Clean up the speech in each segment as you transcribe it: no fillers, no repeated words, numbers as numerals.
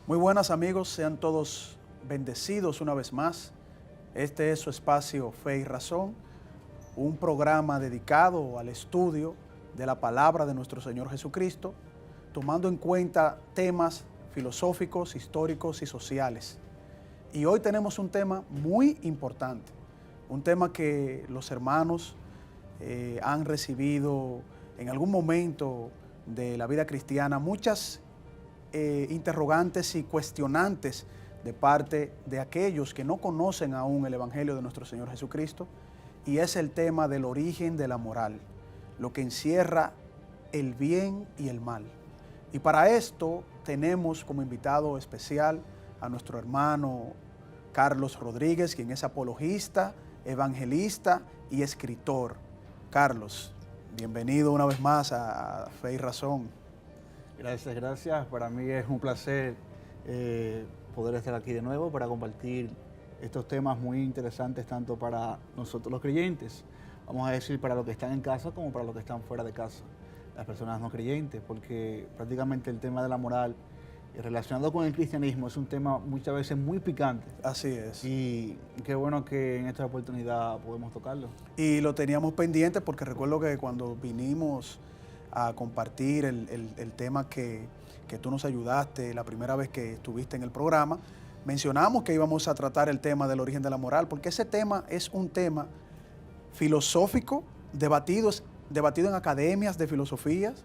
Muy buenas amigos, sean todos bendecidos una vez más. Este es su espacio Fe y Razón, un programa dedicado al estudio de la palabra de nuestro Señor Jesucristo, tomando en cuenta temas filosóficos, históricos y sociales. Y hoy tenemos un tema muy importante, un tema que los hermanos han recibido en algún momento de la vida cristiana, muchas interrogantes y cuestionantes de parte de aquellos que no conocen aún el Evangelio de nuestro Señor Jesucristo, y es el tema del origen de la moral, lo que encierra el bien y el mal. Y para esto tenemos como invitado especial a nuestro hermano Carlos Rodríguez, quien es apologista, evangelista y escritor. Carlos, bienvenido una vez más a Fe y Razón. Gracias. Para mí es un placer poder estar aquí de nuevo para compartir estos temas muy interesantes tanto para nosotros los creyentes, vamos a decir para los que están en casa como para los que están fuera de casa, las personas no creyentes, porque prácticamente el tema de la moral relacionado con el cristianismo es un tema muchas veces muy picante. Así es. Y qué bueno que en esta oportunidad podemos tocarlo. Y lo teníamos pendiente porque recuerdo que cuando vinimos a compartir el tema que tú nos ayudaste la primera vez que estuviste en el programa, mencionamos que íbamos a tratar el tema del origen de la moral, porque ese tema es un tema filosófico, debatido en academias de filosofías,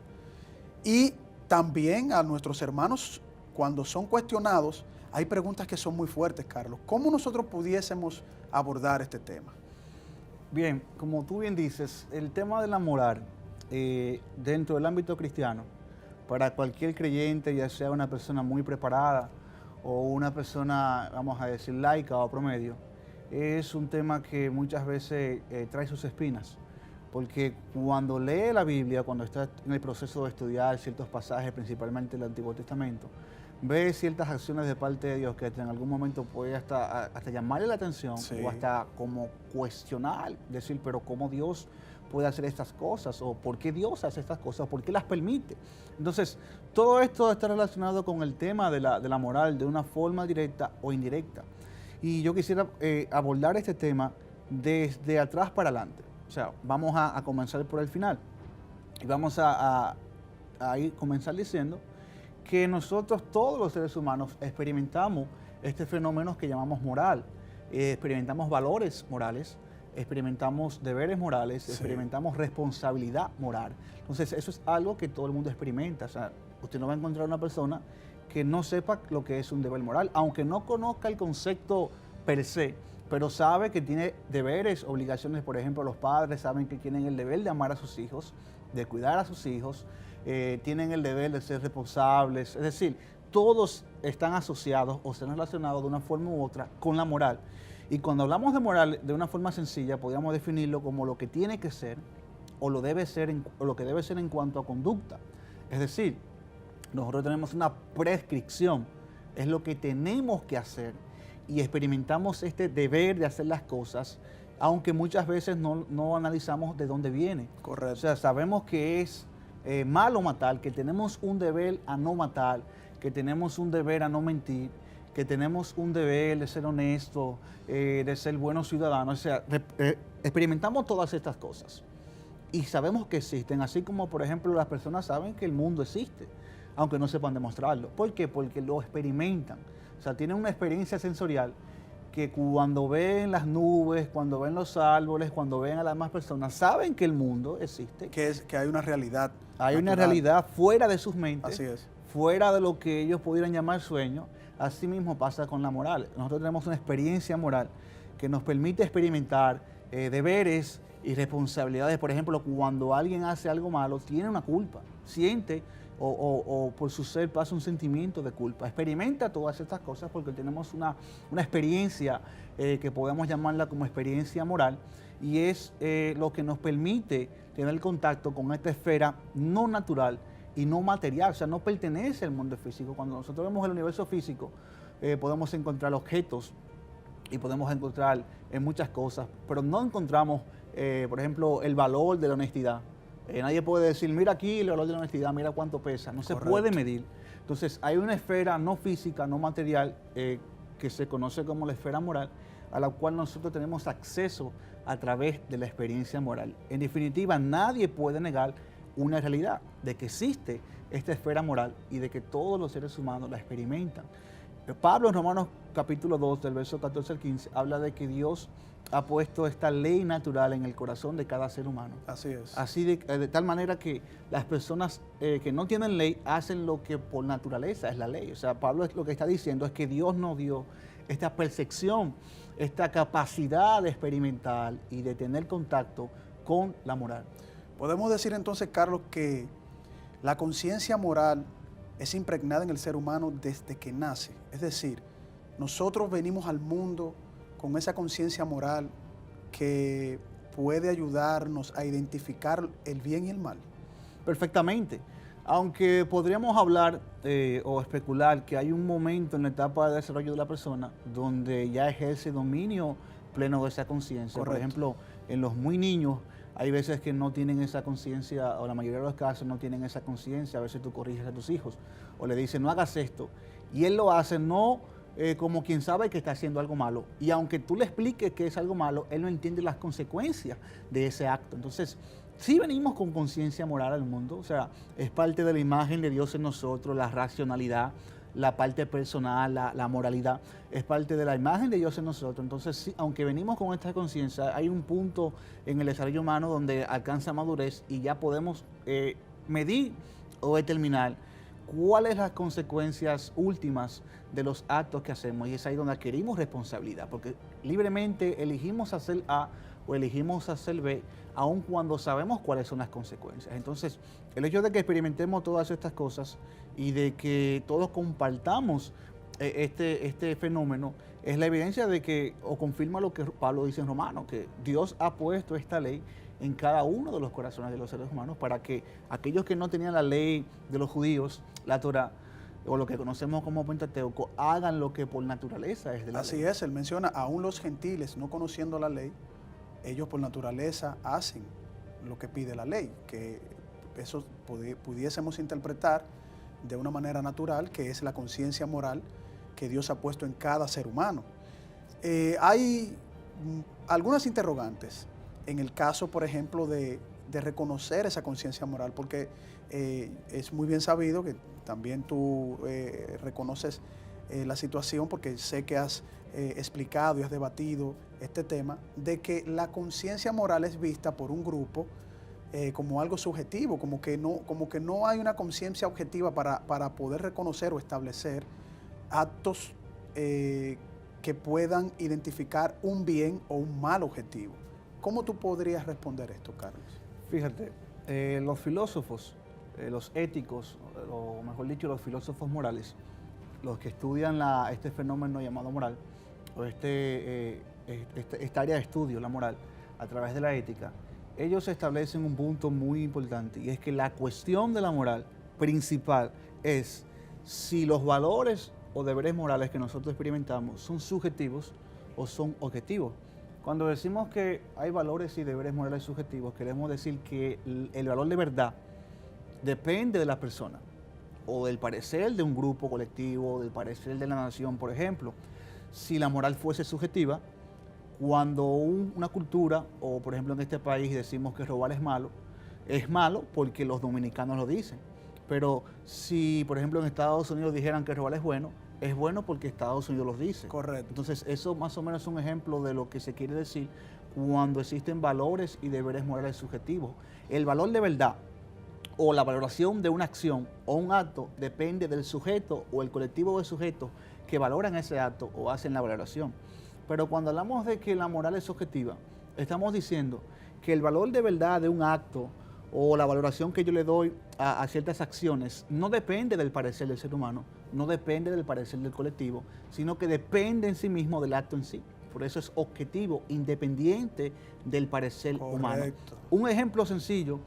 y también a nuestros hermanos, cuando son cuestionados, hay preguntas que son muy fuertes, Carlos. ¿Cómo nosotros pudiésemos abordar este tema? Bien, como tú bien dices, el tema de la moral dentro del ámbito cristiano, para cualquier creyente, ya sea una persona muy preparada o una persona, vamos a decir, laica o promedio, es un tema que muchas veces trae sus espinas, porque cuando lee la Biblia, cuando está en el proceso de estudiar ciertos pasajes, principalmente el Antiguo Testamento, ve ciertas acciones de parte de Dios que en algún momento puede hasta llamarle la atención, Sí. o hasta como cuestionar, decir, pero ¿cómo Dios puede hacer estas cosas? ¿O por qué Dios hace estas cosas? ¿Por qué las permite? Entonces, todo esto está relacionado con el tema de la moral de una forma directa o indirecta. Y yo quisiera abordar este tema desde atrás para adelante. O sea, vamos a comenzar por el final. Y vamos a comenzar diciendo que nosotros, todos los seres humanos, experimentamos este fenómeno que llamamos moral. Experimentamos valores morales, experimentamos deberes morales, Sí. experimentamos responsabilidad moral. Entonces, eso es algo que todo el mundo experimenta. O sea, usted no va a encontrar una persona que no sepa lo que es un deber moral, aunque no conozca el concepto per se, pero sabe que tiene deberes, obligaciones. Por ejemplo, los padres saben que tienen el deber de amar a sus hijos, de cuidar a sus hijos, tienen el deber de ser responsables. Es decir, todos están asociados o están relacionados de una forma u otra con la moral. Y cuando hablamos de moral de una forma sencilla, podríamos definirlo como lo que tiene que ser o lo que debe ser en cuanto a conducta. Es decir, nosotros tenemos una prescripción, es lo que tenemos que hacer, y experimentamos este deber de hacer las cosas, aunque muchas veces no analizamos de dónde viene. Correcto. O sea, sabemos que es malo matar, que tenemos un deber a no matar, que tenemos un deber a no mentir, que tenemos un deber de ser honesto, de ser buenos ciudadanos. O sea, experimentamos todas estas cosas y sabemos que existen, así como, por ejemplo, las personas saben que el mundo existe, aunque no sepan demostrarlo. ¿Por qué? Porque lo experimentan. O sea, tienen una experiencia sensorial que cuando ven las nubes, cuando ven los árboles, cuando ven a las demás personas, saben que el mundo existe. Que hay una realidad. Hay una natural. realidad fuera de sus mentes, Así es. fuera de lo que ellos pudieran llamar sueño. Así mismo pasa con la moral. Nosotros tenemos una experiencia moral que nos permite experimentar deberes y responsabilidades. Por ejemplo, cuando alguien hace algo malo, tiene una culpa, siente o por su ser pasa un sentimiento de culpa. Experimenta todas estas cosas porque tenemos una experiencia que podemos llamarla como experiencia moral, y es lo que nos permite tener contacto con esta esfera no natural y no material. O sea, no pertenece al mundo físico. Cuando nosotros vemos el universo físico, podemos encontrar objetos y podemos encontrar muchas cosas, pero no encontramos, por ejemplo, el valor de la honestidad, Nadie puede decir, mira aquí el valor de la honestidad, mira cuánto pesa. No se puede medir. Entonces, hay una esfera no física, no material, que se conoce como la esfera moral, a la cual nosotros tenemos acceso a través de la experiencia moral. En definitiva, nadie puede negar una realidad de que existe esta esfera moral y de que todos los seres humanos la experimentan. Pablo en Romanos capítulo 2, del verso 14 al 15, habla de que Dios ha puesto esta ley natural en el corazón de cada ser humano. Así es. Así de tal manera que las personas que no tienen ley hacen lo que por naturaleza es la ley. O sea, Pablo lo que está diciendo es que Dios nos dio esta percepción, esta capacidad de experimentar y de tener contacto con la moral. Podemos decir entonces, Carlos, que la conciencia moral es impregnada en el ser humano desde que nace. Es decir, nosotros venimos al mundo con esa conciencia moral que puede ayudarnos a identificar el bien y el mal. Perfectamente. Aunque podríamos hablar o especular que hay un momento en la etapa de desarrollo de la persona donde ya ejerce dominio pleno de esa conciencia. Por ejemplo, en los muy niños hay veces que no tienen esa conciencia, o la mayoría de los casos no tienen esa conciencia. A veces tú corriges a tus hijos o le dices no hagas esto y él lo hace no como quien sabe que está haciendo algo malo. Y aunque tú le expliques que es algo malo, él no entiende las consecuencias de ese acto. Entonces, sí venimos con conciencia moral al mundo, o sea, es parte de la imagen de Dios en nosotros, la racionalidad, la parte personal, la moralidad, es parte de la imagen de Dios en nosotros. Entonces, sí, aunque venimos con esta conciencia, hay un punto en el desarrollo humano donde alcanza madurez y ya podemos medir o determinar cuáles las consecuencias últimas de los actos que hacemos, y es ahí donde adquirimos responsabilidad, porque libremente elegimos hacer A o elegimos hacer B, aun cuando sabemos cuáles son las consecuencias. Entonces, el hecho de que experimentemos todas estas cosas y de que todos compartamos este fenómeno es la evidencia de que, o confirma lo que Pablo dice en Romanos, que Dios ha puesto esta ley en cada uno de los corazones de los seres humanos para que aquellos que no tenían la ley de los judíos, la Torá, o lo que conocemos como Pentateuco, hagan lo que por naturaleza es de la ley. Así es, él menciona, aún los gentiles, no conociendo la ley, ellos por naturaleza hacen lo que pide la ley, que eso pudiésemos interpretar de una manera natural, que es la conciencia moral que Dios ha puesto en cada ser humano. Hay algunas interrogantes en el caso, por ejemplo, de reconocer esa conciencia moral, porque es muy bien sabido que también tú reconoces la situación, porque sé que has explicado y has debatido este tema, de que la conciencia moral es vista por un grupo como algo subjetivo, como que no hay una conciencia objetiva para poder reconocer o establecer actos que puedan identificar un bien o un mal objetivo. ¿Cómo tú podrías responder esto, Carlos? Fíjate, los filósofos, los éticos, o mejor dicho, los filósofos morales, los que estudian este fenómeno llamado moral, o esta área de estudio, la moral, a través de la ética, ellos establecen un punto muy importante, y es que la cuestión de la moral principal es si los valores o deberes morales que nosotros experimentamos son subjetivos o son objetivos. Cuando decimos que hay valores y deberes morales subjetivos, queremos decir que el valor de verdad depende de la persona, o del parecer de un grupo colectivo, del parecer de la nación. Por ejemplo, si la moral fuese subjetiva, cuando una cultura, o por ejemplo en este país decimos que robar es malo porque los dominicanos lo dicen. Pero si, por ejemplo, en Estados Unidos dijeran que robar es bueno porque Estados Unidos los dice. Correcto. Entonces, eso más o menos es un ejemplo de lo que se quiere decir cuando existen valores y deberes morales subjetivos. El valor de verdad o la valoración de una acción o un acto depende del sujeto o el colectivo de sujetos que valoran ese acto o hacen la valoración. Pero cuando hablamos de que la moral es subjetiva, estamos diciendo que el valor de verdad de un acto o la valoración que yo le doy a ciertas acciones no depende del parecer del ser humano, no depende del parecer del colectivo, sino que depende en sí mismo del acto en sí. Por eso es objetivo, independiente del parecer humano. Un ejemplo sencillo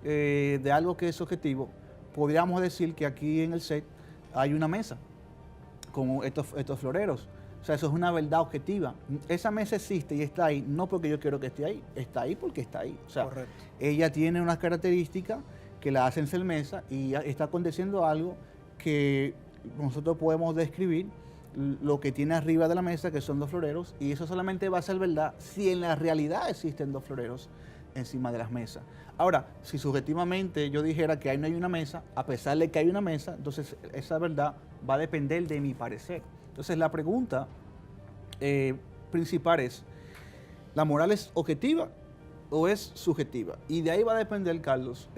de algo que es objetivo, podríamos decir que aquí en el set hay una mesa con estos floreros. O sea, eso es una verdad objetiva. Esa mesa existe y está ahí, no porque yo quiero que esté ahí, está ahí porque está ahí. O sea, Correcto. ella tiene unas características que la hacen ser mesa y está aconteciendo algo que nosotros podemos describir lo que tiene arriba de la mesa, que son dos floreros, y eso solamente va a ser verdad si en la realidad existen dos floreros encima de las mesas. Ahora, si subjetivamente yo dijera que ahí no hay una mesa, a pesar de que hay una mesa, entonces esa verdad va a depender de mi parecer. Entonces la pregunta principal es, ¿la moral es objetiva o es subjetiva? Y de ahí va a depender, Carlos,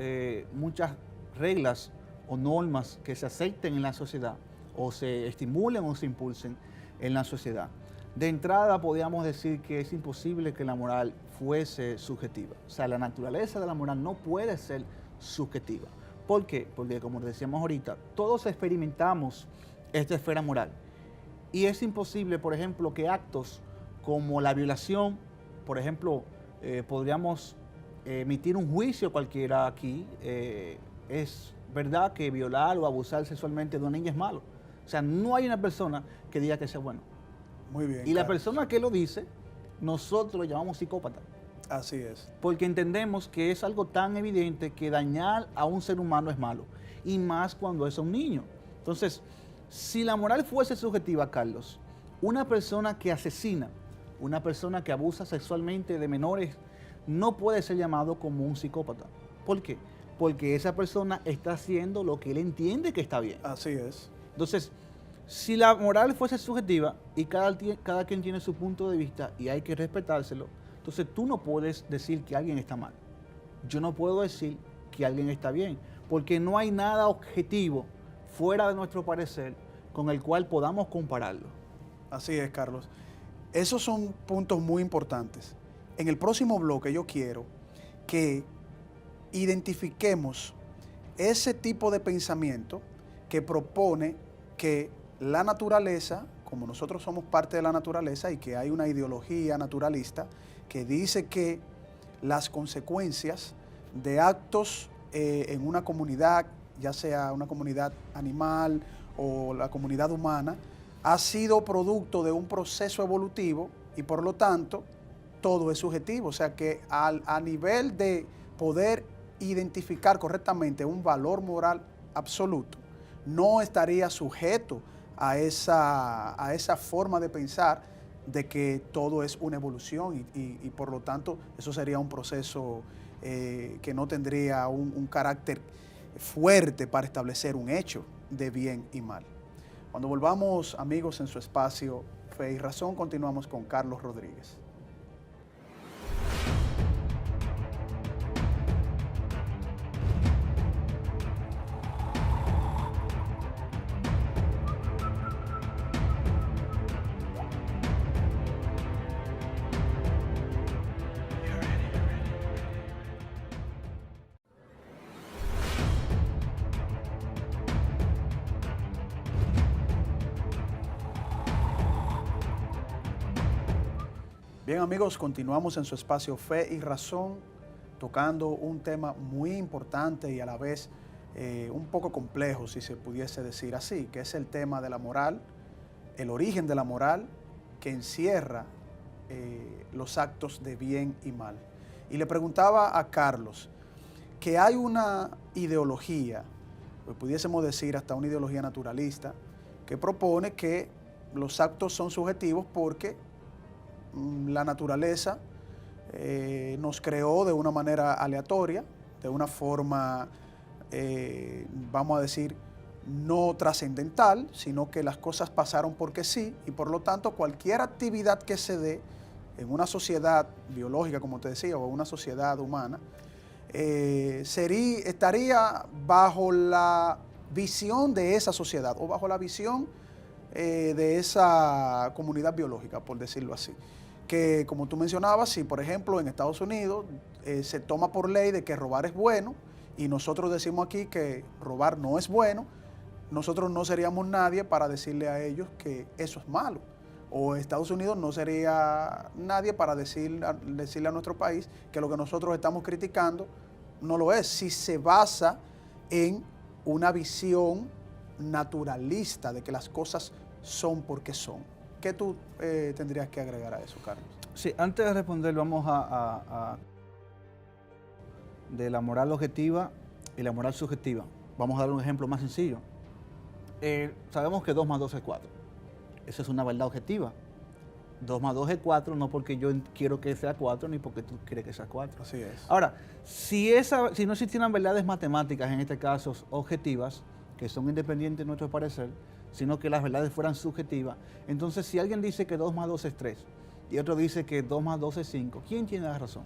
muchas reglas o normas que se acepten en la sociedad o se estimulen o se impulsen en la sociedad. De entrada podríamos decir que es imposible que la moral fuese subjetiva. O sea, la naturaleza de la moral no puede ser subjetiva. ¿Por qué? Porque como decíamos ahorita, todos experimentamos esta esfera moral. Y es imposible, por ejemplo, que actos como la violación, por ejemplo, podríamos emitir un juicio cualquiera aquí. Es verdad que violar o abusar sexualmente de una niña es malo. O sea, no hay una persona que diga que sea bueno. Muy bien. Y la persona que lo dice, nosotros lo llamamos psicópata. Así es. Porque entendemos que es algo tan evidente que dañar a un ser humano es malo. Y más cuando es un niño. Entonces, si la moral fuese subjetiva, Carlos, una persona que asesina, una persona que abusa sexualmente de menores, no puede ser llamado como un psicópata. ¿Por qué? Porque esa persona está haciendo lo que él entiende que está bien. Así es. Entonces, si la moral fuese subjetiva y cada quien tiene su punto de vista y hay que respetárselo, entonces tú no puedes decir que alguien está mal. Yo no puedo decir que alguien está bien, porque no hay nada objetivo fuera de nuestro parecer con el cual podamos compararlo. Así es, Carlos. Esos son puntos muy importantes. En el próximo bloque yo quiero que identifiquemos ese tipo de pensamiento que propone que la naturaleza, como nosotros somos parte de la naturaleza y que hay una ideología naturalista que dice que las consecuencias de actos en una comunidad, ya sea una comunidad animal o la comunidad humana, ha sido producto de un proceso evolutivo y por lo tanto todo es subjetivo. O sea que a nivel de poder identificar correctamente un valor moral absoluto, no estaría sujeto a esa forma de pensar de que todo es una evolución y por lo tanto eso sería un proceso que no tendría un carácter fuerte para establecer un hecho de bien y mal. Cuando volvamos, amigos, en su espacio Fe y Razón, continuamos con Carlos Rodríguez. Bien, amigos, continuamos en su espacio Fe y Razón, tocando un tema muy importante y a la vez un poco complejo, si se pudiese decir así, que es el tema de la moral, el origen de la moral que encierra los actos de bien y mal. Y le preguntaba a Carlos que hay una ideología, pues pudiésemos decir hasta una ideología naturalista, que propone que los actos son subjetivos porque la naturaleza nos creó de una manera aleatoria, de una forma, vamos a decir, no trascendental, sino que las cosas pasaron porque sí, y por lo tanto cualquier actividad que se dé en una sociedad biológica, como te decía, o una sociedad humana, estaría bajo la visión de esa sociedad o bajo la visión de esa comunidad biológica, por decirlo así. Que como tú mencionabas, si por ejemplo en Estados Unidos se toma por ley de que robar es bueno y nosotros decimos aquí que robar no es bueno, nosotros no seríamos nadie para decirle a ellos que eso es malo. O Estados Unidos no sería nadie para decirle a nuestro país que lo que nosotros estamos criticando no lo es, si se basa en una visión naturalista de que las cosas son porque son. ¿Qué tú tendrías que agregar a eso, Carlos? Sí, antes de responder, vamos de la moral objetiva y la moral subjetiva. Vamos a dar un ejemplo más sencillo. Sabemos que 2 más 2 es 4. Esa es una verdad objetiva. 2 más 2 es 4, no porque yo quiero que sea 4, ni porque tú quieres que sea 4. Así es. Ahora, si no existieran verdades matemáticas, en este caso objetivas, que son independientes de nuestro parecer, sino que las verdades fueran subjetivas, entonces si alguien dice que 2 más 2 es 3 y otro dice que 2 más 2 es 5, ¿quién tiene la razón?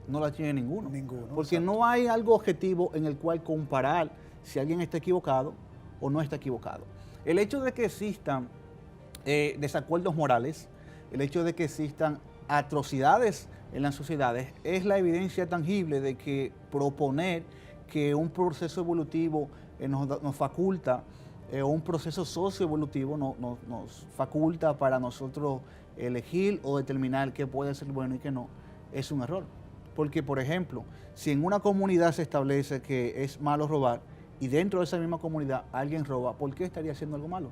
No la tiene ninguno. Ninguno. Porque exacto. no hay algo objetivo en el cual comparar si alguien está equivocado o no está equivocado. El hecho de que existan desacuerdos morales, el hecho de que existan atrocidades en las sociedades, es la evidencia tangible de que proponer que un proceso evolutivo nos faculta, un proceso socioevolutivo nos faculta para nosotros elegir o determinar qué puede ser bueno y qué no, es un error. Porque, por ejemplo, si en una comunidad se establece que es malo robar y dentro de esa misma comunidad alguien roba, ¿por qué estaría haciendo algo malo?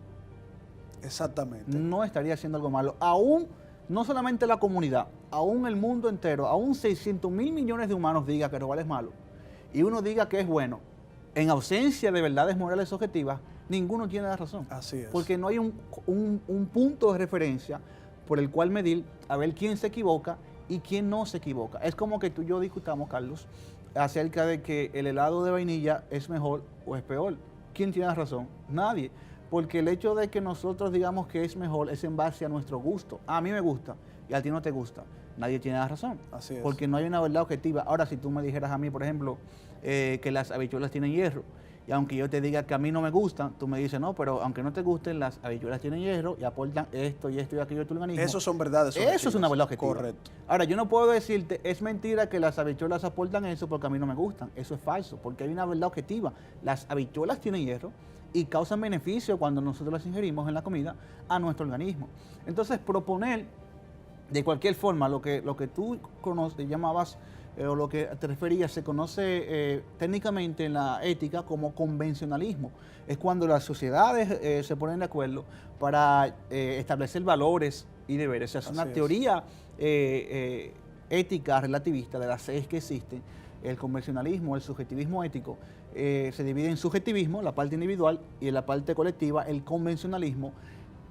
Exactamente. No estaría haciendo algo malo. Aún, no solamente la comunidad, aún el mundo entero, aún 600.000 millones de humanos diga que robar es malo y uno diga que es bueno, en ausencia de verdades morales objetivas, ninguno tiene la razón. Así es. Porque no hay un punto de referencia por el cual medir a ver quién se equivoca y quién no se equivoca. Es como que tú y yo discutamos, Carlos, acerca de que el helado de vainilla es mejor o es peor. ¿Quién tiene la razón? Nadie. Porque el hecho de que nosotros digamos que es mejor es en base a nuestro gusto. A mí me gusta y a ti no te gusta. Nadie tiene la razón. Así es. Porque no hay una verdad objetiva. Ahora, si tú me dijeras a mí, por ejemplo, que las habichuelas tienen hierro, y aunque yo te diga que a mí no me gustan, tú me dices, no, pero aunque no te gusten, las habichuelas tienen hierro y aportan esto y esto y aquello de tu organismo. Eso son verdades objetivas. Eso es una verdad objetiva. Correcto. Ahora, yo no puedo decirte, es mentira que las habichuelas aportan eso porque a mí no me gustan. Eso es falso, porque hay una verdad objetiva. Las habichuelas tienen hierro y causan beneficio cuando nosotros las ingerimos en la comida a nuestro organismo. Entonces, proponer de cualquier forma lo que tú llamabas o lo que te referías, se conoce técnicamente en la ética como convencionalismo. Es cuando las sociedades se ponen de acuerdo para establecer valores y deberes. O sea, es una teoría ética relativista de las 6 que existen. El convencionalismo, el subjetivismo ético, se divide en subjetivismo, la parte individual, y en la parte colectiva, el convencionalismo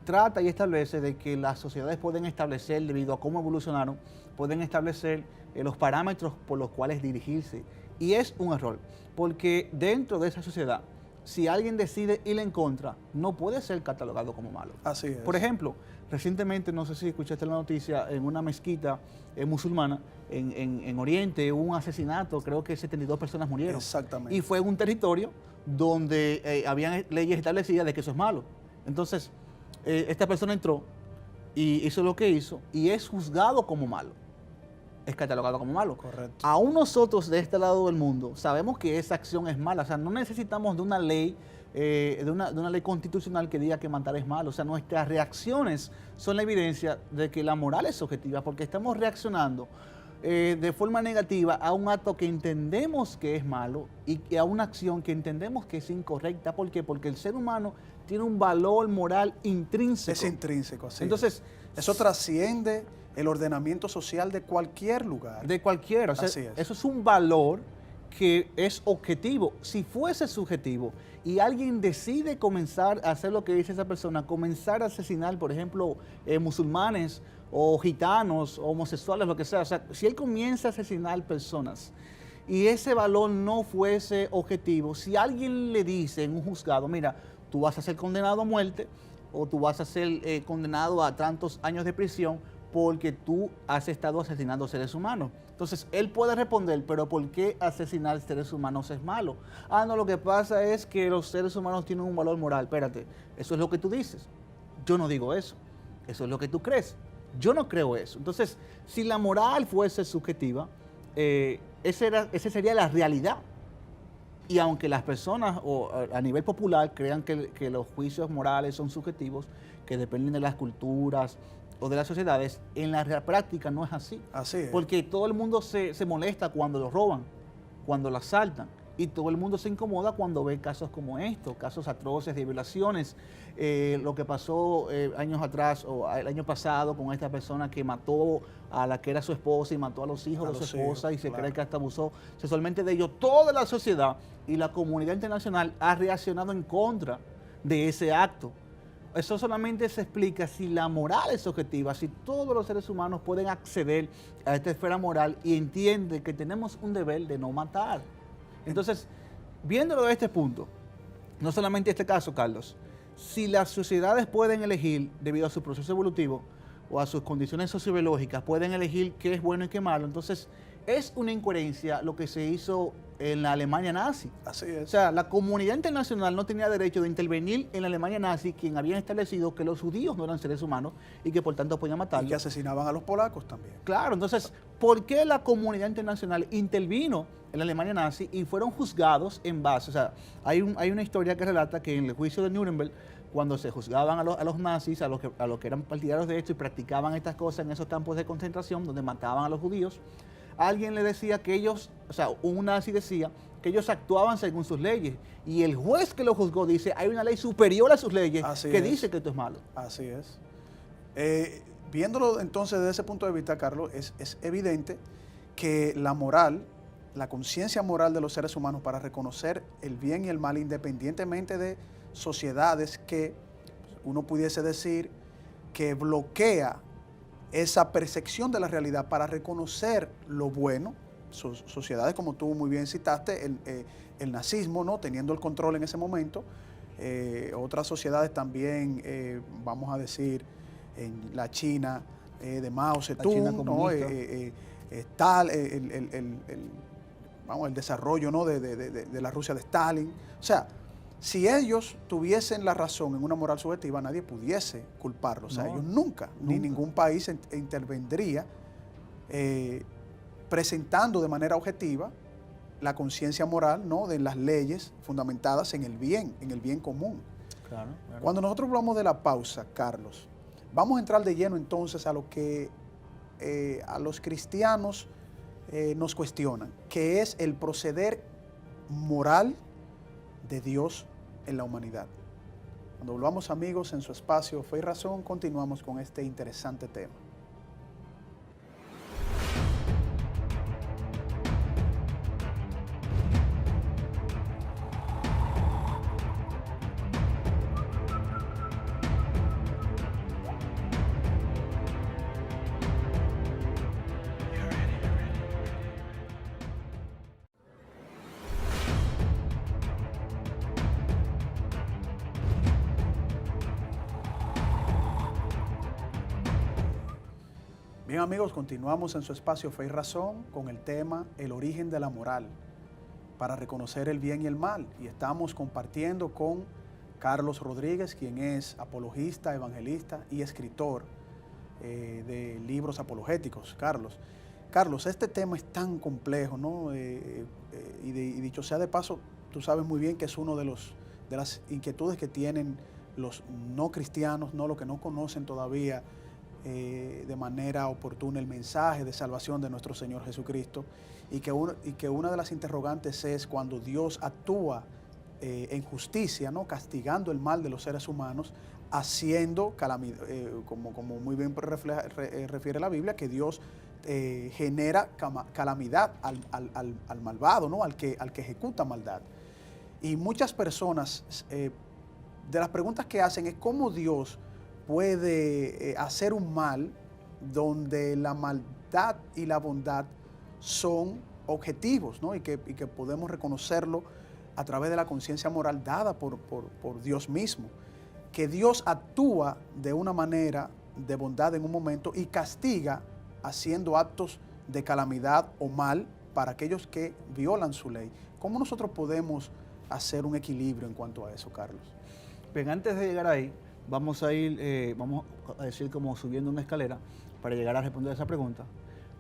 trata y establece de que las sociedades pueden establecer, debido a cómo evolucionaron, pueden establecer los parámetros por los cuales dirigirse. Y es un error, porque dentro de esa sociedad, si alguien decide ir en contra, no puede ser catalogado como malo. Así es. Por ejemplo, recientemente, no sé si escuchaste la noticia, en una mezquita musulmana en Oriente hubo un asesinato, creo que 72 personas murieron. Exactamente. Y fue en un territorio donde habían leyes establecidas de que eso es malo. Entonces, esta persona entró y hizo lo que hizo y es juzgado como malo. Es catalogado como malo. Correcto. Aún nosotros de este lado del mundo sabemos que esa acción es mala. O sea, no necesitamos de una ley, de una ley constitucional que diga que matar es malo. O sea, nuestras reacciones son la evidencia de que la moral es objetiva, porque estamos reaccionando de forma negativa a un acto que entendemos que es malo y a una acción que entendemos que es incorrecta. ¿Por qué? Porque el ser humano tiene un valor moral intrínseco. Es intrínseco, así. Entonces, eso trasciende el ordenamiento social de cualquier lugar. De cualquiera. O sea, Así es. Eso es un valor que es objetivo. Si fuese subjetivo y alguien decide comenzar a hacer lo que dice esa persona, comenzar a asesinar, por ejemplo, musulmanes o gitanos o homosexuales, lo que sea. O sea, si él comienza a asesinar personas y ese valor no fuese objetivo, si alguien le dice en un juzgado, mira, tú vas a ser condenado a muerte o tú vas a ser condenado a tantos años de prisión porque tú has estado asesinando seres humanos. Entonces, él puede responder, pero ¿por qué asesinar seres humanos es malo? Ah, no, lo que pasa es que los seres humanos tienen un valor moral. Espérate, eso es lo que tú dices. Yo no digo eso. Eso es lo que tú crees. Yo no creo eso. Entonces, si la moral fuese subjetiva, esa sería la realidad. Y aunque las personas o a nivel popular crean que los juicios morales son subjetivos, que dependen de las culturas o de las sociedades, en la práctica no es así. Así es. Porque todo el mundo se molesta cuando los roban, cuando lo asaltan, y todo el mundo se incomoda cuando ve casos como estos, casos atroces de violaciones. Lo que pasó años atrás o el año pasado con esta persona que mató a la que era su esposa y mató a los hijos de su esposa y se cree que hasta abusó sexualmente de ellos. Toda la sociedad y la comunidad internacional ha reaccionado en contra de ese acto. Eso solamente se explica si la moral es objetiva, si todos los seres humanos pueden acceder a esta esfera moral y entienden que tenemos un deber de no matar. Entonces, viéndolo de este punto, no solamente este caso, Carlos, si las sociedades pueden elegir, debido a su proceso evolutivo o a sus condiciones sociobiológicas, pueden elegir qué es bueno y qué malo, entonces es una incoherencia lo que se hizo en la Alemania nazi. Así es. O sea, la comunidad internacional no tenía derecho de intervenir en la Alemania nazi, quien habían establecido que los judíos no eran seres humanos y que por tanto podían matarlos. Y que asesinaban a los polacos también. Claro, entonces, ¿por qué la comunidad internacional intervino en la Alemania nazi y fueron juzgados en base? O sea, hay una historia que relata que en el juicio de Nuremberg, cuando se juzgaban a los nazis, a los que eran partidarios de esto y practicaban estas cosas en esos campos de concentración donde mataban a los judíos, alguien le decía que ellos, o sea, un nazi decía que ellos actuaban según sus leyes. Y el juez que lo juzgó dice, hay una ley superior a sus leyes que dice que esto es malo. Así es. Viéndolo entonces desde ese punto de vista, Carlos, es evidente que la moral, la conciencia moral de los seres humanos para reconocer el bien y el mal, independientemente de sociedades que uno pudiese decir que bloquea esa percepción de la realidad para reconocer lo bueno. Sociedades como tú muy bien citaste, el nazismo, ¿no?, teniendo el control en ese momento. Otras sociedades también, vamos a decir, en la China de Mao Zedong, ¿no?, el desarrollo, ¿no?, de la Rusia de Stalin. O sea, si ellos tuviesen la razón en una moral subjetiva, nadie pudiese culparlos. O sea, ellos nunca, ni ningún país intervendría presentando de manera objetiva la conciencia moral, ¿no?, de las leyes fundamentadas en el bien común. Claro. Cuando nosotros hablamos de la pausa, Carlos, vamos a entrar de lleno entonces a lo que a los cristianos nos cuestionan, que es el proceder moral de Dios en la humanidad. Cuando volvamos, amigos, en su espacio Fe y Razón, continuamos con este interesante tema. Bien, amigos, continuamos en su espacio Fe y Razón con el tema El origen de la moral, para reconocer el bien y el mal. Y estamos compartiendo con Carlos Rodríguez, quien es apologista, evangelista y escritor de libros apologéticos. Carlos, este tema es tan complejo, ¿no? Y dicho sea de paso, tú sabes muy bien que es uno de las inquietudes que tienen los no cristianos, ¿no?, los que no conocen todavía de manera oportuna el mensaje de salvación de nuestro Señor Jesucristo, y que una de las interrogantes es cuando Dios actúa en justicia, ¿no?, castigando el mal de los seres humanos, haciendo calamidad, como muy bien refiere la Biblia, que Dios genera calamidad al malvado, ¿no?, al que ejecuta maldad. Y muchas personas, de las preguntas que hacen es cómo Dios puede hacer un mal donde la maldad y la bondad son objetivos, ¿no?, y que podemos reconocerlo a través de la conciencia moral dada por Dios mismo, que Dios actúa de una manera de bondad en un momento y castiga haciendo actos de calamidad o mal para aquellos que violan su ley. ¿Cómo nosotros podemos hacer un equilibrio en cuanto a eso, Carlos? Bien, antes de llegar ahí, vamos a decir como subiendo una escalera para llegar a responder esa pregunta,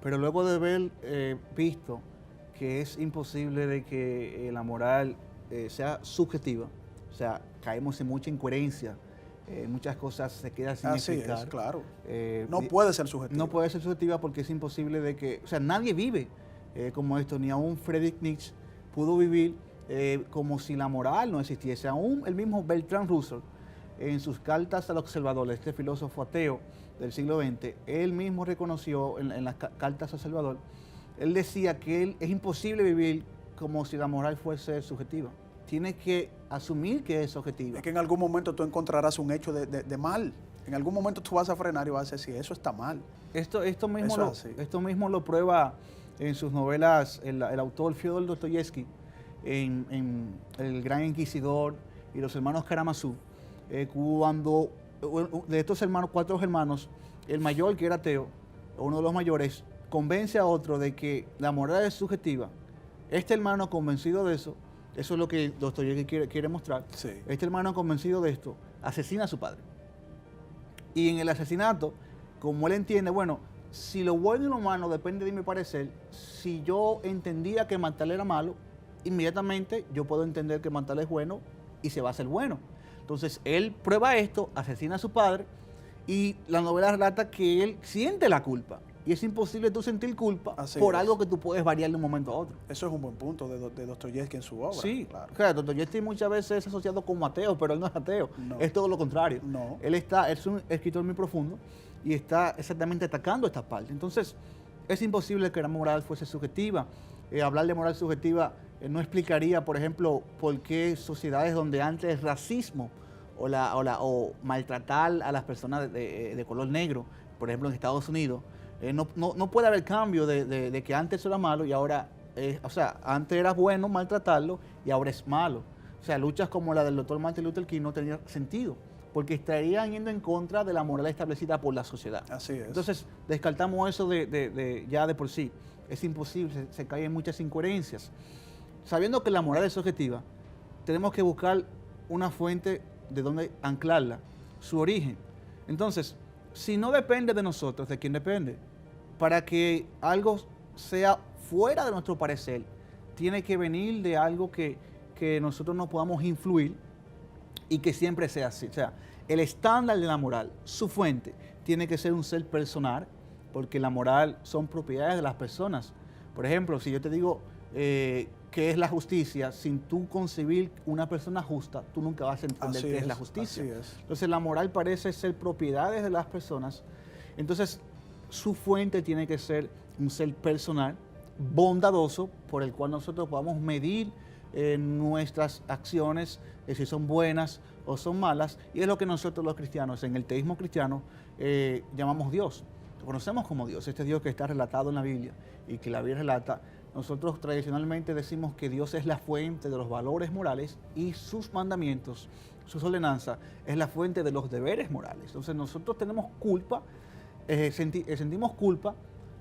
pero luego de haber visto que es imposible de que la moral sea subjetiva, o sea, caemos en mucha incoherencia, muchas cosas se quedan sin explicar. Así es, claro. No puede ser subjetiva. No puede ser subjetiva porque es imposible de que, o sea, nadie vive como esto, ni aún Friedrich Nietzsche pudo vivir como si la moral no existiese. Aún el mismo Bertrand Russell, en sus cartas al observador, este filósofo ateo del siglo XX, él mismo reconoció en las cartas al observador, él decía que es imposible vivir como si la moral fuese subjetiva. Tienes que asumir que es objetiva. Es que en algún momento tú encontrarás un hecho de mal. En algún momento tú vas a frenar y vas a decir, eso está mal. Esto Eso mismo lo prueba en sus novelas el autor Fyodor Dostoyevsky, en El Gran Inquisidor y Los Hermanos Karamazov, cuando de estos hermanos, 4 hermanos, el mayor, que era ateo, uno de los mayores, convence a otro de que la moral es subjetiva. Este hermano, convencido de eso es lo que Dostoyevsky quiere mostrar. Sí. Este hermano, convencido de esto, asesina a su padre. Y en el asesinato, como él entiende, bueno, si lo bueno y lo malo depende de mi parecer, si yo entendía que matar era malo, inmediatamente yo puedo entender que matar es bueno y se va a hacer bueno. Entonces, él prueba esto, asesina a su padre, y la novela relata que él siente la culpa. Y es imposible tú sentir culpa por algo que tú puedes variar de un momento a otro. Eso es un buen punto de Dostoyevsky en su obra. Sí, claro. Dostoyevsky muchas veces es asociado como ateo, pero él no es ateo. No. Es todo lo contrario. No. Él es un escritor muy profundo y está exactamente atacando esta parte. Entonces, es imposible que la moral fuese subjetiva. Hablar de moral subjetiva no explicaría, por ejemplo, por qué sociedades donde antes el racismo o maltratar a las personas de color negro, por ejemplo en Estados Unidos, no puede haber cambio de que antes era malo y ahora, antes era bueno maltratarlo y ahora es malo. O sea, luchas como la del doctor Martin Luther King no tenían sentido, porque estarían yendo en contra de la moral establecida por la sociedad. Así es. Entonces, descartamos eso ya de por sí. Es imposible, se caen muchas incoherencias. Sabiendo que la moral es objetiva, tenemos que buscar una fuente de donde anclarla, su origen. Entonces, si no depende de nosotros, ¿de quién depende? Para que algo sea fuera de nuestro parecer, tiene que venir de algo que nosotros no podamos influir y que siempre sea así. O sea, el estándar de la moral, su fuente, tiene que ser un ser personal, porque la moral son propiedades de las personas. Por ejemplo, si yo te digo qué es la justicia, sin tú concebir una persona justa, tú nunca vas a entender qué es la justicia. Así es. Entonces la moral parece ser propiedades de las personas. Entonces su fuente tiene que ser un ser personal, bondadoso, por el cual nosotros podamos medir nuestras acciones, si son buenas o son malas. Y es lo que nosotros los cristianos, en el teísmo cristiano, llamamos Dios. Lo conocemos como Dios, este Dios que está relatado en la Biblia y que la Biblia relata. Nosotros tradicionalmente decimos que Dios es la fuente de los valores morales y sus mandamientos, sus ordenanzas, es la fuente de los deberes morales. Entonces nosotros tenemos culpa, sentimos culpa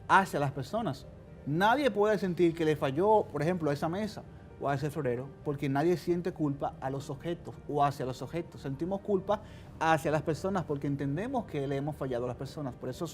hacia las personas. Nadie puede sentir que le falló, por ejemplo, a esa mesa o a ese florero, porque nadie siente culpa a los objetos o hacia los objetos. Sentimos culpa hacia las personas porque entendemos que le hemos fallado a las personas. Por eso,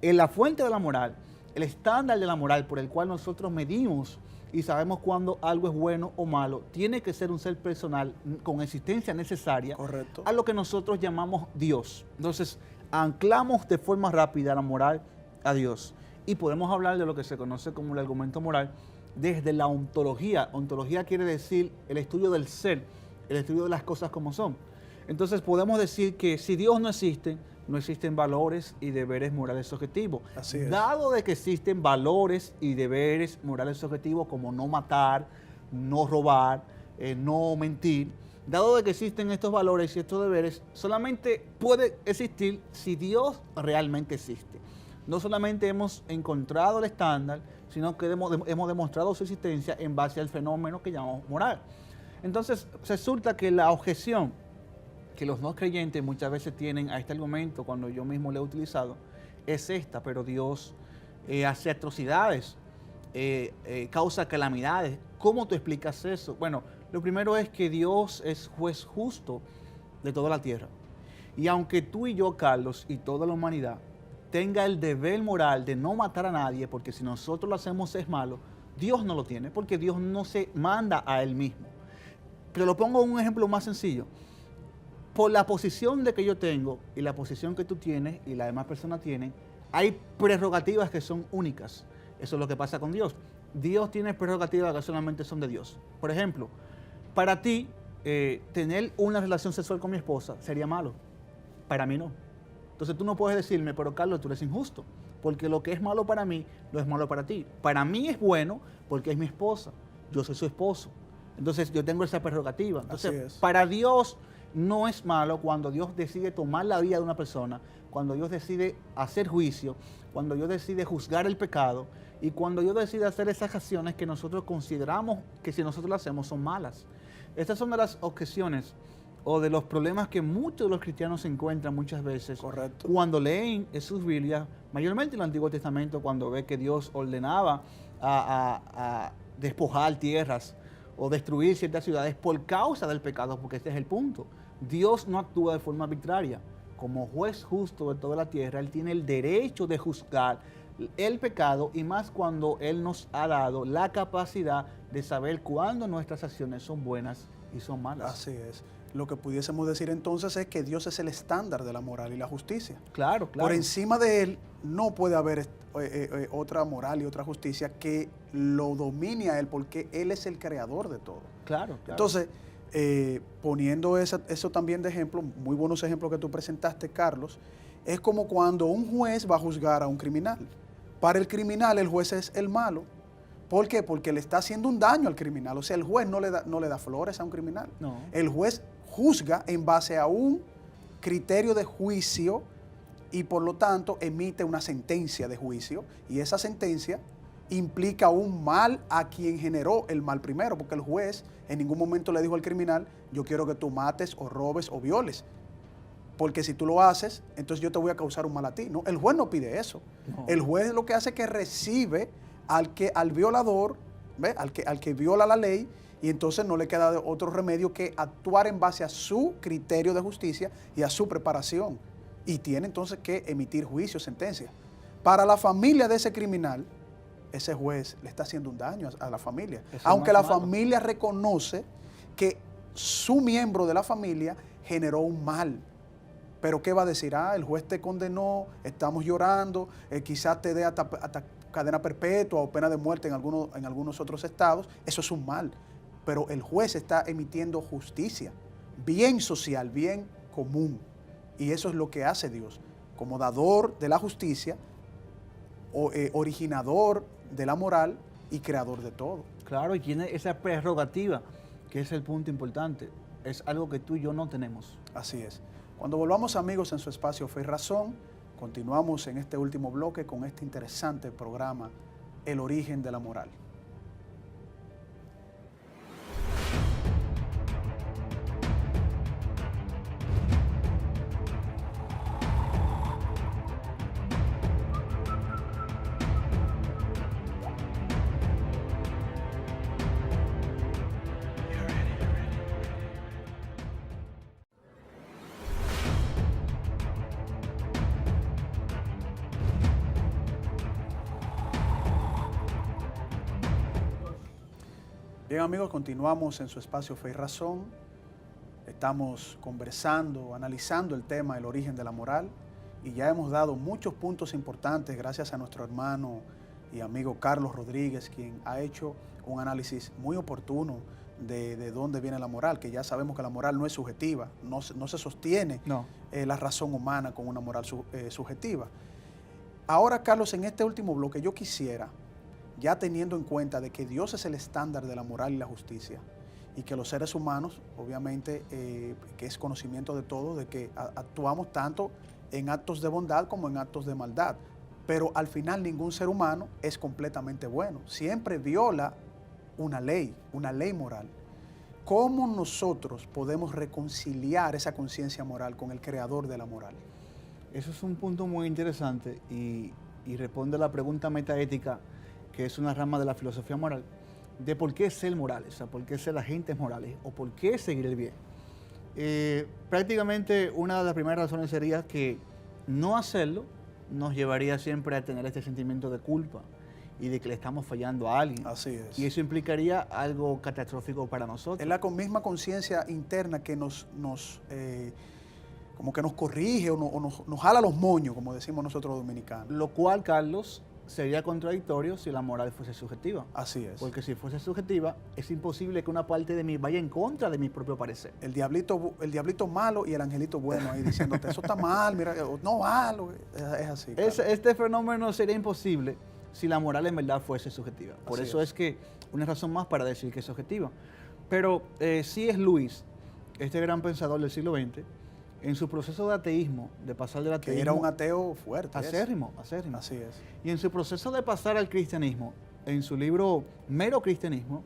en la fuente de la moral, el estándar de la moral por el cual nosotros medimos y sabemos cuándo algo es bueno o malo, tiene que ser un ser personal con existencia necesaria. Correcto. A lo que nosotros llamamos Dios. Entonces, anclamos de forma rápida la moral a Dios. Y podemos hablar de lo que se conoce como el argumento moral desde la ontología. Ontología quiere decir el estudio del ser, el estudio de las cosas como son. Entonces podemos decir que si Dios no existe, no existen valores y deberes morales objetivos. Así es. Dado de que existen valores y deberes morales objetivos como no matar, no robar, no mentir, dado de que existen estos valores y estos deberes, solamente puede existir si Dios realmente existe. No solamente hemos encontrado el estándar, sino que hemos demostrado su existencia en base al fenómeno que llamamos moral. Entonces, resulta que la objeción que los no creyentes muchas veces tienen a este argumento, cuando yo mismo lo he utilizado, es esta: pero Dios hace atrocidades, causa calamidades. ¿Cómo tú explicas eso? Bueno, lo primero es que Dios es juez justo de toda la tierra. Y aunque tú y yo, Carlos, y toda la humanidad tenga el deber moral de no matar a nadie, porque si nosotros lo hacemos es malo, Dios no lo tiene, porque Dios no se manda a Él mismo. Pero lo pongo en un ejemplo más sencillo. Por la posición de que yo tengo y la posición que tú tienes y las demás personas tienen, hay prerrogativas que son únicas. Eso es lo que pasa con Dios. Dios tiene prerrogativas que solamente son de Dios. Por ejemplo, para ti, tener una relación sexual con mi esposa sería malo. Para mí no. Entonces tú no puedes decirme, pero Carlos, tú eres injusto, porque lo que es malo para mí no es malo para ti. Para mí es bueno porque es mi esposa, yo soy su esposo. Entonces yo tengo esa prerrogativa. Entonces, para Dios no es malo cuando Dios decide tomar la vida de una persona, cuando Dios decide hacer juicio, cuando Dios decide juzgar el pecado y cuando Dios decide hacer esas acciones que nosotros consideramos que si nosotros las hacemos son malas. Estas son de las objeciones o de los problemas que muchos de los cristianos se encuentran muchas veces. Correcto. Cuando leen en sus Biblias, mayormente en el Antiguo Testamento, cuando ve que Dios ordenaba a despojar tierras o destruir ciertas ciudades por causa del pecado, porque este es el punto. Dios no actúa de forma arbitraria. Como juez justo de toda la tierra, Él tiene el derecho de juzgar el pecado y más cuando Él nos ha dado la capacidad de saber cuándo nuestras acciones son buenas y son malas. Así es. Lo que pudiésemos decir entonces es que Dios es el estándar de la moral y la justicia. Claro, claro. Por encima de Él no puede haber otra moral y otra justicia que lo domine a Él, porque Él es el creador de todo. Claro, claro. Entonces, poniendo eso también de ejemplo, muy buenos ejemplos que tú presentaste, Carlos, es como cuando un juez va a juzgar a un criminal. Para el criminal, el juez es el malo. ¿Por qué? Porque le está haciendo un daño al criminal. O sea, el juez no le da flores a un criminal. No. El juez juzga en base a un criterio de juicio y por lo tanto emite una sentencia de juicio, y esa sentencia implica un mal a quien generó el mal primero, porque el juez en ningún momento le dijo al criminal, yo quiero que tú mates o robes o violes, porque si tú lo haces, entonces yo te voy a causar un mal a ti. No, el juez no pide eso. No. El juez lo que hace es que recibe al violador, ¿ve? Al que viola la ley, y entonces no le queda otro remedio que actuar en base a su criterio de justicia y a su preparación. Y tiene entonces que emitir juicio, sentencia. Para la familia de ese criminal, ese juez le está haciendo un daño a la familia. Aunque la familia reconoce que su miembro de la familia generó un mal. Pero ¿qué va a decir? El juez te condenó, estamos llorando, quizás te dé hasta cadena perpetua o pena de muerte en algunos otros estados. Eso es un mal. Pero el juez está emitiendo justicia, bien social, bien común. Y eso es lo que hace Dios, como dador de la justicia, originador de la moral y creador de todo. Claro, y tiene esa prerrogativa, que es el punto importante. Es algo que tú y yo no tenemos. Así es. Cuando volvamos, amigos, en su espacio Fe y Razón, continuamos en este último bloque con este interesante programa, El origen de la moral. Bien, amigos, continuamos en su espacio Fe y Razón. Estamos conversando, analizando el tema del origen de la moral, y ya hemos dado muchos puntos importantes gracias a nuestro hermano y amigo Carlos Rodríguez, quien ha hecho un análisis muy oportuno de dónde viene la moral, que ya sabemos que la moral no es subjetiva, no se sostiene la razón humana con una moral subjetiva. Ahora, Carlos, en este último bloque yo quisiera, ya teniendo en cuenta de que Dios es el estándar de la moral y la justicia, y que los seres humanos, obviamente, que es conocimiento de todo, de que actuamos tanto en actos de bondad como en actos de maldad, pero al final ningún ser humano es completamente bueno, siempre viola una ley moral. ¿Cómo nosotros podemos reconciliar esa conciencia moral con el creador de la moral? Eso es un punto muy interesante y responde a la pregunta metaética, que es una rama de la filosofía moral, de por qué ser morales, o sea, por qué ser agentes morales o por qué seguir el bien. Prácticamente una de las primeras razones sería que no hacerlo nos llevaría siempre a tener este sentimiento de culpa y de que le estamos fallando a alguien. Así es. Y eso implicaría algo catastrófico para nosotros. Es la misma conciencia interna que como que nos corrige o nos jala los moños, como decimos nosotros los dominicanos. Lo cual, Carlos, sería contradictorio si la moral fuese subjetiva. Así es. Porque si fuese subjetiva, es imposible que una parte de mí vaya en contra de mi propio parecer. El diablito malo y el angelito bueno ahí diciéndote, eso está mal, mira, no malo. Es así. Claro. Este fenómeno sería imposible si la moral en verdad fuese subjetiva. Por Así eso es que una razón más para decir que es subjetiva. Pero C.S. Lewis, este gran pensador del siglo XX, en su proceso de ateísmo, de pasar del ateísmo... Que era un ateo fuerte. Acérrimo. Así es. Y en su proceso de pasar al cristianismo, en su libro Mero Cristianismo,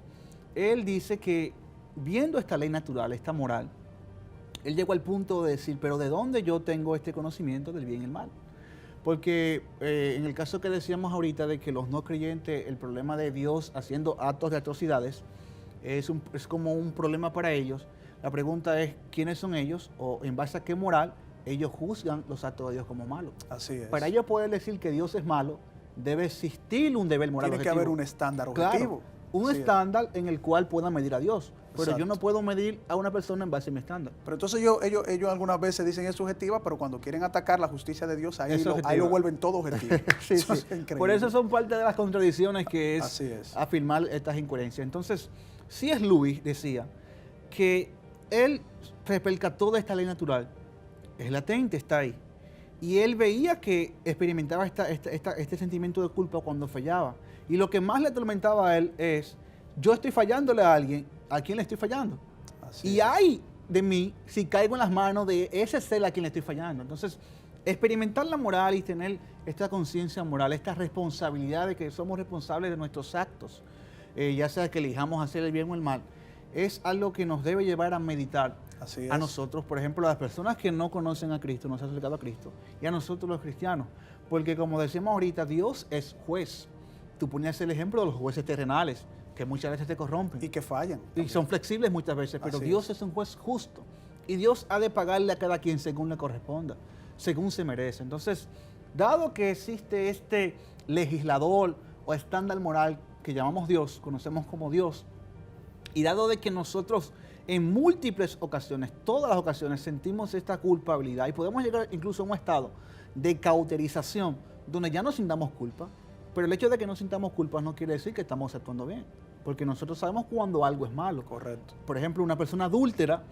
él dice que viendo esta ley natural, esta moral, él llegó al punto de decir, pero ¿de dónde yo tengo este conocimiento del bien y el mal? Porque en el caso que decíamos ahorita de que los no creyentes, el problema de Dios haciendo actos de atrocidades, es como un problema para ellos. La pregunta es, ¿quiénes son ellos? O en base a qué moral ellos juzgan los actos de Dios como malos. Así es. Para ellos poder decir que Dios es malo, debe existir un deber moral Tiene objetivo. que haber un estándar objetivo. Claro, un estándar en el cual puedan medir a Dios. Pero Exacto. yo no puedo medir a una persona en base a mi estándar. Pero entonces ellos algunas veces dicen es subjetiva, pero cuando quieren atacar la justicia de Dios, ahí lo vuelven todo objetivo. Sí. Es increíble. Por eso son parte de las contradicciones que Así es. afirmar estas incoherencias. Entonces, C.S. Lewis decía que él se percató de esta ley natural, es latente, está ahí. Y él veía que experimentaba este sentimiento de culpa cuando fallaba. Y lo que más le atormentaba a él es, yo estoy fallándole a alguien, ¿a quién le estoy fallando? Así Y es. hay de mí si caigo en las manos de ese ser a quien le estoy fallando. Entonces, experimentar la moral y tener esta conciencia moral, esta responsabilidad de que somos responsables de nuestros actos, ya sea que elijamos hacer el bien o el mal, es algo que nos debe llevar a meditar Así es. a nosotros, por ejemplo, a las personas que no conocen a Cristo, no se han acercado a Cristo, y a nosotros los cristianos. Porque como decíamos ahorita, Dios es juez. Tú ponías el ejemplo de los jueces terrenales, que muchas veces te corrompen. Y que fallan. Y son flexibles muchas veces, pero Así Dios es un juez justo. Y Dios ha de pagarle a cada quien según le corresponda, según se merece. Entonces, dado que existe este legislador o estándar moral que llamamos Dios, conocemos como Dios, y dado de que nosotros en múltiples ocasiones, todas las ocasiones, sentimos esta culpabilidad y podemos llegar incluso a un estado de cauterización donde ya no sintamos culpa, pero el hecho de que no sintamos culpa no quiere decir que estamos actuando bien, porque nosotros sabemos cuando algo es malo. Correcto. Por ejemplo, una persona adúltera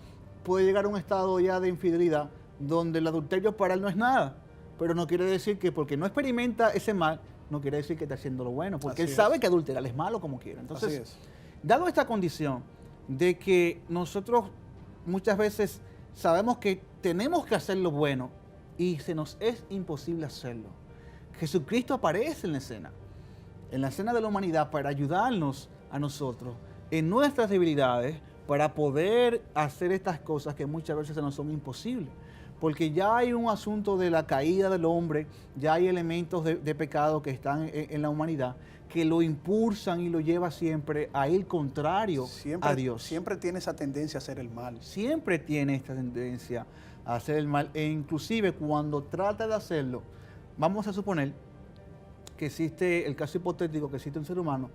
puede llegar a un estado ya de infidelidad donde el adulterio para él no es nada, pero no quiere decir que porque no experimenta ese mal, no quiere decir que está haciendo lo bueno, porque Así él sabe es. que adulterar es malo como quiera. Entonces, Así es. dado esta condición de que nosotros muchas veces sabemos que tenemos que hacer lo bueno y se nos es imposible hacerlo, Jesucristo aparece en la escena de la humanidad para ayudarnos a nosotros en nuestras debilidades para poder hacer estas cosas que muchas veces se nos son imposibles. Porque ya hay un asunto de la caída del hombre, ya hay elementos de pecado que están en la humanidad que lo impulsan y lo lleva siempre a ir contrario a Dios. Siempre tiene esa tendencia a hacer el mal. Siempre tiene esta tendencia a hacer el mal e inclusive cuando trata de hacerlo, vamos a suponer que existe el caso hipotético que existe un ser humano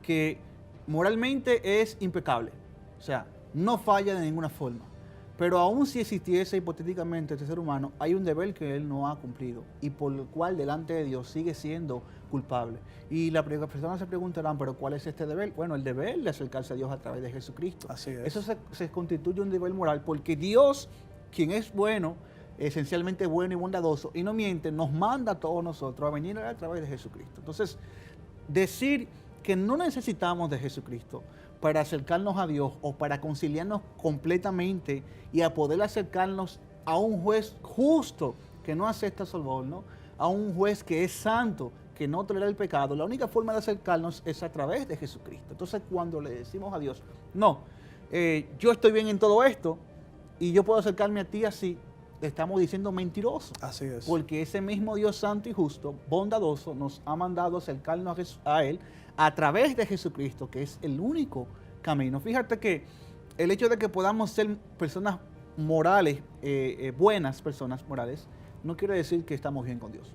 que moralmente es impecable, o sea, no falla de ninguna forma. Pero aún si existiese hipotéticamente este ser humano, hay un deber que él no ha cumplido y por el cual delante de Dios sigue siendo culpable. Y las personas se preguntarán, ¿pero cuál es este deber? Bueno, el deber de acercarse a Dios a través de Jesucristo. Así es. Eso se constituye un deber moral porque Dios, quien es bueno, esencialmente bueno y bondadoso, y no miente, nos manda a todos nosotros a venir a través de Jesucristo. Entonces, decir que no necesitamos de Jesucristo para acercarnos a Dios o para conciliarnos completamente y a poder acercarnos a un juez justo que no acepta soborno, a un juez que es santo, que no tolera el pecado, la única forma de acercarnos es a través de Jesucristo. Entonces, cuando le decimos a Dios, no, yo estoy bien en todo esto y yo puedo acercarme a ti así, le estamos diciendo mentiroso. Así es. Porque ese mismo Dios santo y justo, bondadoso, nos ha mandado acercarnos a Él a través de Jesucristo, que es el único camino. Fíjate que el hecho de que podamos ser personas morales, buenas personas morales, no quiere decir que estamos bien con Dios.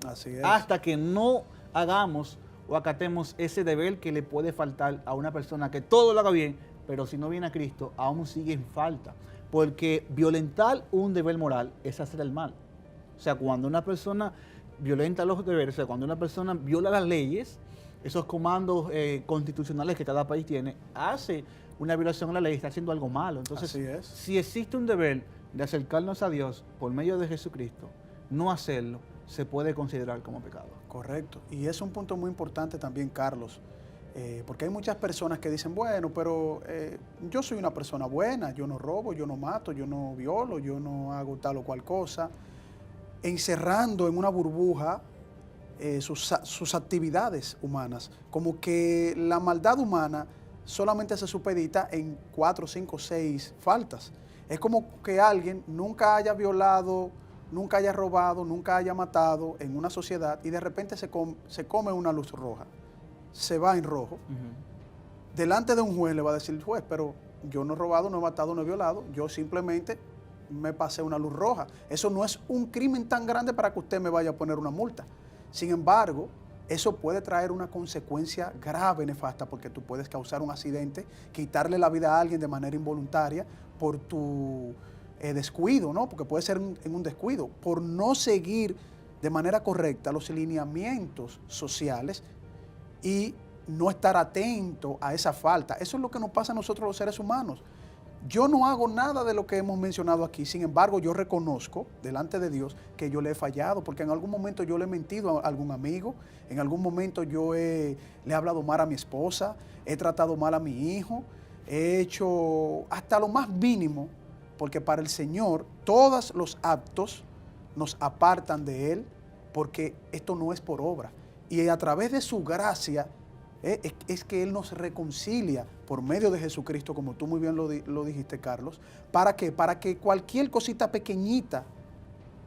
Así es. Hasta que no hagamos o acatemos ese deber que le puede faltar a una persona que todo lo haga bien, pero si no viene a Cristo, aún sigue en falta. Porque violentar un deber moral es hacer el mal. O sea, cuando una persona violenta los deberes, o sea, cuando una persona viola las leyes, esos comandos constitucionales que cada país tiene, hace una violación a la ley, está haciendo algo malo. Entonces, Así es. si existe un deber de acercarnos a Dios por medio de Jesucristo, no hacerlo se puede considerar como pecado. Correcto. Y es un punto muy importante también, Carlos, porque hay muchas personas que dicen, bueno, pero yo soy una persona buena, yo no robo, yo no mato, yo no violo, yo no hago tal o cual cosa, encerrando en una burbuja sus actividades humanas, como que la maldad humana solamente se supedita en 4, 5, 6 faltas. Es como que alguien nunca haya violado, nunca haya robado, nunca haya matado en una sociedad y de repente se come una luz roja, se va en rojo. Delante de un juez le va a decir el juez, pero yo no he robado, no he matado, no he violado, yo simplemente me pasé una luz roja. Eso no es un crimen tan grande para que usted me vaya a poner una multa. Sin embargo, eso puede traer una consecuencia grave, nefasta, porque tú puedes causar un accidente, quitarle la vida a alguien de manera involuntaria por tu descuido, ¿no? Porque puede ser en un descuido, por no seguir de manera correcta los lineamientos sociales y no estar atento a esa falta. Eso es lo que nos pasa a nosotros los seres humanos. Yo no hago nada de lo que hemos mencionado aquí, sin embargo yo reconozco delante de Dios que yo le he fallado, porque en algún momento yo le he mentido a algún amigo, en algún momento yo le he hablado mal a mi esposa, he tratado mal a mi hijo, he hecho hasta lo más mínimo, porque para el Señor todos los actos nos apartan de Él, porque esto no es por obra. Y a través de su gracia es que Él nos reconcilia por medio de Jesucristo, como tú muy bien lo dijiste, Carlos. ¿Para qué? Para que cualquier cosita pequeñita,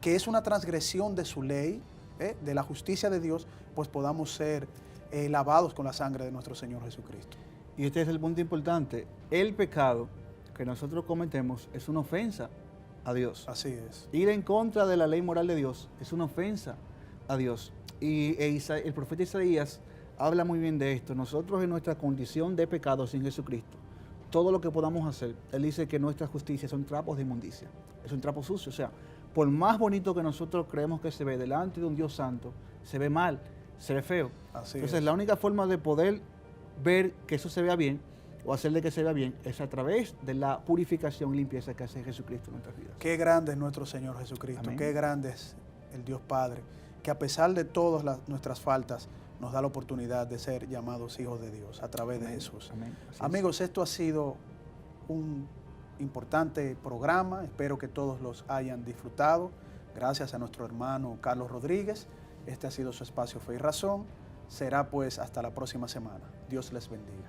que es una transgresión de su ley, de la justicia de Dios, pues podamos ser lavados con la sangre de nuestro Señor Jesucristo. Y este es el punto importante. El pecado que nosotros cometemos es una ofensa a Dios. Así es. Ir en contra de la ley moral de Dios es una ofensa a Dios. Y el profeta Isaías habla muy bien de esto. Nosotros en nuestra condición de pecado sin Jesucristo, todo lo que podamos hacer, Él dice que nuestras justicias son trapos de inmundicia, es un trapo sucio. O sea, por más bonito que nosotros creemos que se ve delante de un Dios santo, se ve mal, se ve feo. Así Entonces, es. la única forma de poder ver que eso se vea bien o hacerle que se vea bien es a través de la purificación y limpieza que hace Jesucristo en nuestras vidas. Qué grande es nuestro Señor Jesucristo. Amén. Qué grande es el Dios Padre, que a pesar de todas nuestras faltas, nos da la oportunidad de ser llamados hijos de Dios a través de Jesús. Amén. Así es. Amigos, esto ha sido un importante programa. Espero que todos los hayan disfrutado. Gracias a nuestro hermano Carlos Rodríguez. Este ha sido su espacio Fe y Razón. Será pues hasta la próxima semana. Dios les bendiga.